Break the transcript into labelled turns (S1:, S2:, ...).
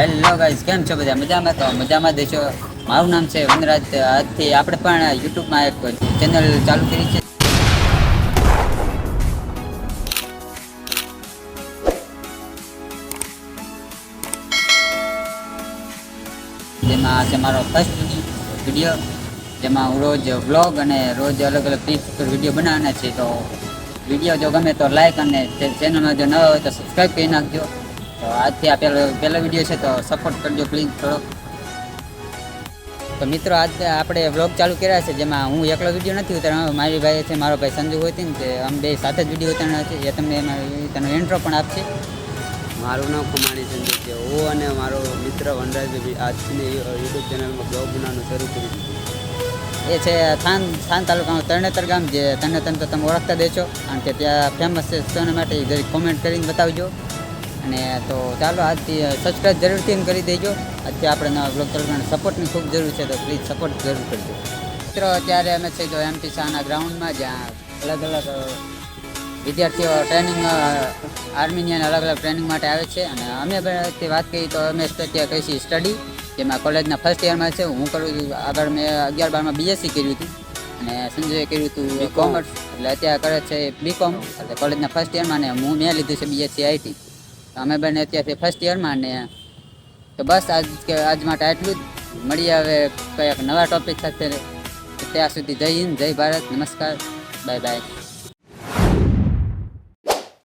S1: Hello guys, કેમ છો બધા? મજામાં? તો મજામાં દેશો. મારું નામ છે વનરાજ. આજથી આપણે પણ યુટ્યુબમાં એક ચેનલ ચાલુ કરી છે, જેમાં છે મારો ફર્સ્ટ વિડીયો, જેમાં હું રોજ વ્લોગ અને રોજ અલગ અલગ ટિપ્સ પર વિડીયો બનાવવાના છે. તો વિડીયો જો ગમે તો લાઈક અને ચેનલમાં જો ન હોય તો સબસ્ક્રાઈબ કરી નાખજો. તો આજથી આ પહેલો વિડીયો છે, તો સપોર્ટ કરજો પ્લીઝ થોડોક. તો મિત્રો, આજે આપણે વ્લોગ ચાલુ કર્યા છે, જેમાં હું એકલો વિડીયો નથી ઉતારવાનો. મારી ભાઈ છે, મારો ભાઈ સંજુ હોય ને, તે અમે બે સાથે જ વિડીયો ઉતારવાના છે. એ તમને તેનો ઇન્ટ્રો પણ આપશે.
S2: મારું નામ ખમાણી સંજય છે. હું અને મારો મિત્ર વનરાજભાઈ આજથી યુટ્યુબ ચેનલમાં બ્લોગ બનાવવાનું શરૂ કરી દીધું.
S1: એ છે થાન તાલુકાનું તરણેતર ગામ, જે તરણેતર તો તમે ઓળખતા દેશો, કારણ કે ત્યાં ફેમસ છે. તેના માટે જરી કોમેન્ટ કરીને બતાવજો. અને તો ચાલો, આજથી સબસ્ક્રાઈબ જરૂરથી કરી દેજો. આજથી આપણે નવા બ્લોગ ચાલુ સપોર્ટની ખૂબ જરૂર છે, તો પ્લીઝ સપોર્ટ જરૂર કરજો. મિત્રો, અત્યારે અમે છે તો એમપી શાહના ગ્રાઉન્ડમાં, જ્યાં અલગ અલગ વિદ્યાર્થીઓ ટ્રેનિંગ, આર્મીની અલગ અલગ ટ્રેનિંગ માટે આવે છે. અને અમે વાત કરીએ તો અમે અત્યારે કહીશું સ્ટડી, જેમાં કોલેજના ફર્સ્ટ યરમાં છે. હું કરું છું, આગળ મેં 11-12માં બીએસસી કર્યું હતું, અને સંજયે કર્યું હતું કોમર્સ, એટલે અત્યારે કરે છે બીકોમ, એટલે કોલેજના ફર્સ્ટ યરમાં. ને મેં લીધું છે બીએસસી આઈટી. અમે બંને અત્યારથી ફર્સ્ટ યરમાં. ને તો બસ આજ માટે આટલું જ. મળીએ હવે કંઈક નવા ટોપિક સાથે. ત્યાં સુધી જય હિન્દ, જય ભારત, નમસ્કાર, બાય બાય.